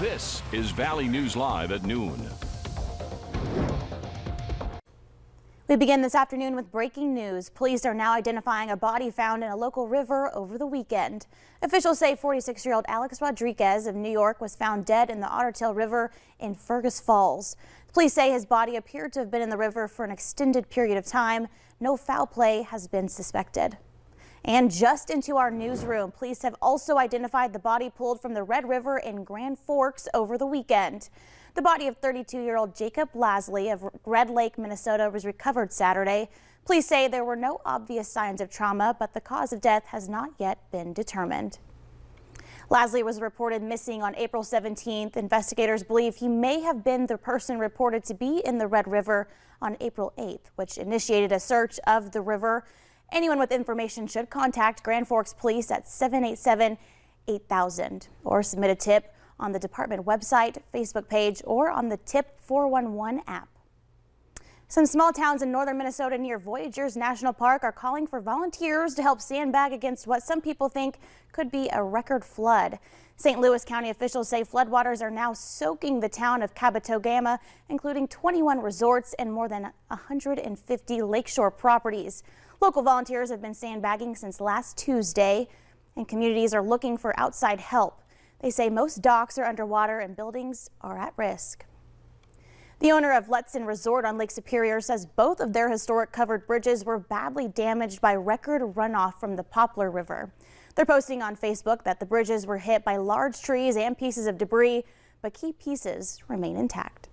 This is Valley News Live at noon. We begin this afternoon with breaking news. Police are now identifying a body found in a local river over the weekend. Officials say 46-year-old Alex Rodriguez of New York was found dead in the Otter Tail River in Fergus Falls. Police say his body appeared to have been in the river for an extended period of time. No foul play has been suspected. And just into our newsroom, police have also identified the body pulled from the Red River in Grand Forks over the weekend. The body of 32-year-old Jacob Lasley of Red Lake, Minnesota was recovered Saturday. Police say there were no obvious signs of trauma, but the cause of death has not yet been determined. Lasley was reported missing on April 17th. Investigators believe he may have been the person reported to be in the Red River on April 8th, which initiated a search of the river. Anyone with information should contact Grand Forks Police at 787-8000 or submit a tip on the department website, Facebook page, or on the Tip 411 app. Some small towns in northern Minnesota near Voyageurs National Park are calling for volunteers to help sandbag against what some people think could be a record flood. St. Louis County officials say floodwaters are now soaking the town of Cabotogama, including 21 resorts and more than 150 lakeshore properties. Local volunteers have been sandbagging since last Tuesday, and communities are looking for outside help. They say most docks are underwater and buildings are at risk. The owner of Letson Resort on Lake Superior says both of their historic covered bridges were badly damaged by record runoff from the Poplar River. They're posting on Facebook that the bridges were hit by large trees and pieces of debris, but key pieces remain intact.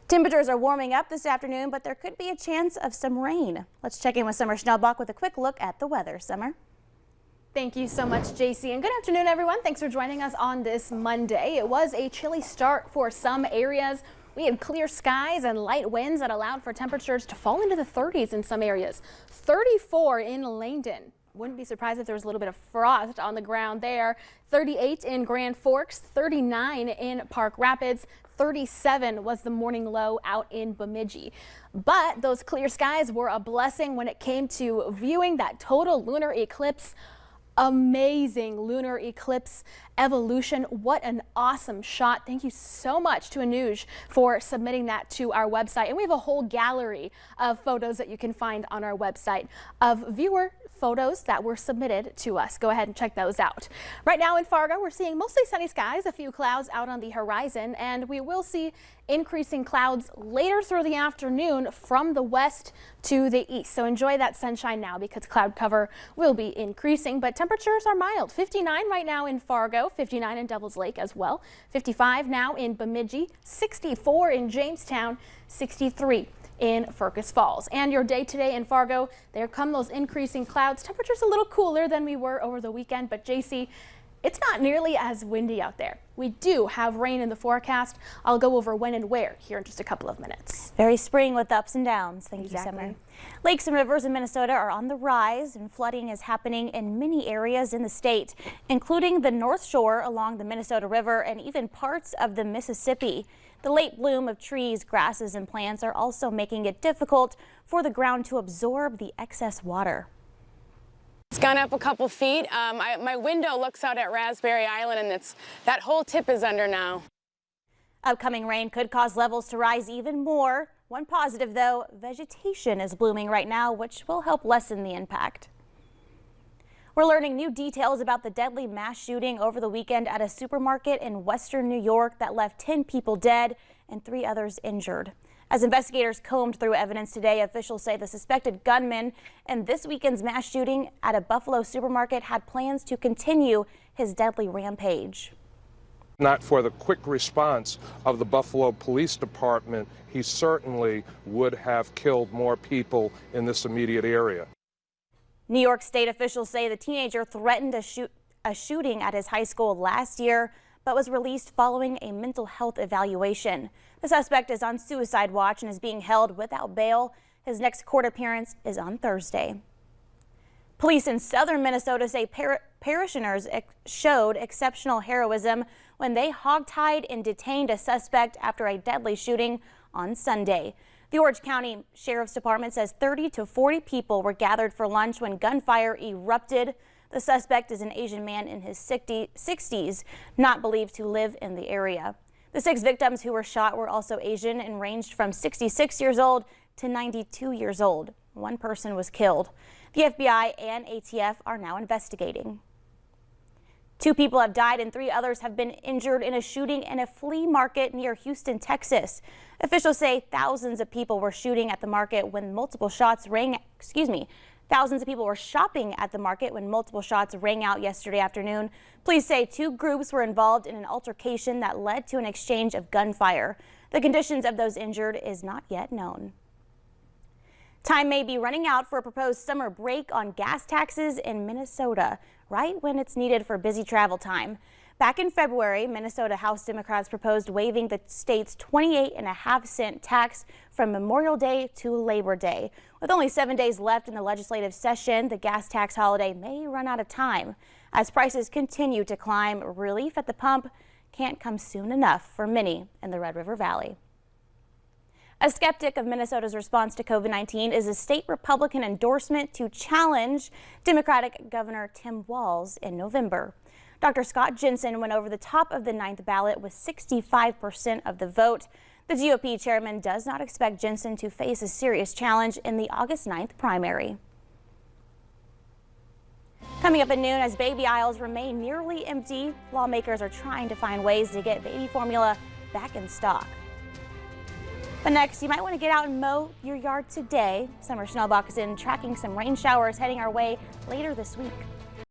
Temperatures are warming up this afternoon, but there could be a chance of some rain. Let's check in with Summer Schnellbach with a quick look at the weather. Summer. Thank you so much, JC, and good afternoon, everyone. Thanks for joining us on this Monday. It was a chilly start for some areas. We had clear skies and light winds that allowed for temperatures to fall into the 30s in some areas. 34 in Langdon. Wouldn't be surprised if there was a little bit of frost on the ground there. 38 in Grand Forks, 39 in Park Rapids, 37 was the morning low out in Bemidji. But those clear skies were a blessing when it came to viewing that total lunar eclipse. Amazing lunar eclipse evolution. What an awesome shot. Thank you so much to Anuj for submitting that to our website. And we have a whole gallery of photos that you can find on our website of viewer photos that were submitted to us. Go ahead and check those out. Right now in Fargo, we're seeing mostly sunny skies, a few clouds out on the horizon, and we will see increasing clouds later through the afternoon from the west to the east. So enjoy that sunshine now because cloud cover will be increasing, but temperatures are mild. 59 right now in Fargo, 59 in Devils Lake as well, 55 now in Bemidji, 64 in Jamestown, 63 in Fergus Falls. And your day today in Fargo, there come those increasing clouds. Temperatures a little cooler than we were over the weekend, but JC, it's not nearly as windy out there. We do have rain in the forecast. I'll go over when and where here in just a couple of minutes. Very spring with ups and downs. Thank you, Summer. Lakes and rivers in Minnesota are on the rise, and flooding is happening in many areas in the state, including the North Shore along the Minnesota River and even parts of the Mississippi. The late bloom of trees, grasses, and plants are also making it difficult for the ground to absorb the excess water. It's gone up a couple feet. My window looks out at Raspberry Island, and that whole tip is under now. Upcoming rain could cause levels to rise even more. One positive, though, vegetation is blooming right now, which will help lessen the impact. We're learning new details about the deadly mass shooting over the weekend at a supermarket in western New York that left 10 people dead and 3 others injured. As investigators combed through evidence today, officials say the suspected gunman in this weekend's mass shooting at a Buffalo supermarket had plans to continue his deadly rampage. Not for the quick response of the Buffalo Police Department, he certainly would have killed more people in this immediate area. New York State officials say the teenager threatened a shooting at his high school last year, but was released following a mental health evaluation. The suspect is on suicide watch and is being held without bail. His next court appearance is on Thursday. Police in southern Minnesota say parishioners showed exceptional heroism when they hogtied and detained a suspect after a deadly shooting on Sunday. The Orange County Sheriff's Department says 30 to 40 people were gathered for lunch when gunfire erupted. The suspect is an Asian man in his 60s, not believed to live in the area. The 6 victims who were shot were also Asian and ranged from 66 years old to 92 years old. 1 person was killed. The FBI and ATF are now investigating. 2 people have died and 3 others have been injured in a shooting in a flea market near Houston, Texas. Officials say thousands of people were shooting at the market when multiple shots rang. Thousands of people were shopping at the market when multiple shots rang out yesterday afternoon. Police say 2 groups were involved in an altercation that led to an exchange of gunfire. The conditions of those injured is not yet known. Time may be running out for a proposed summer break on gas taxes in Minnesota, right when it's needed for busy travel time. Back in February, Minnesota House Democrats proposed waiving the state's 28.5-cent tax from Memorial Day to Labor Day. With only 7 days left in the legislative session, the gas tax holiday may run out of time. As prices continue to climb, relief at the pump can't come soon enough for many in the Red River Valley. A skeptic of Minnesota's response to COVID-19 is a state Republican endorsement to challenge Democratic Governor Tim Walz in November. Dr. Scott Jensen went over the top of the 9th ballot with 65% of the vote. The GOP chairman does not expect Jensen to face a serious challenge in the August 9th primary. Coming up at noon, as baby aisles remain nearly empty, lawmakers are trying to find ways to get baby formula back in stock. But next, you might want to get out and mow your yard today. Summer Schnellbach is in tracking some rain showers heading our way later this week.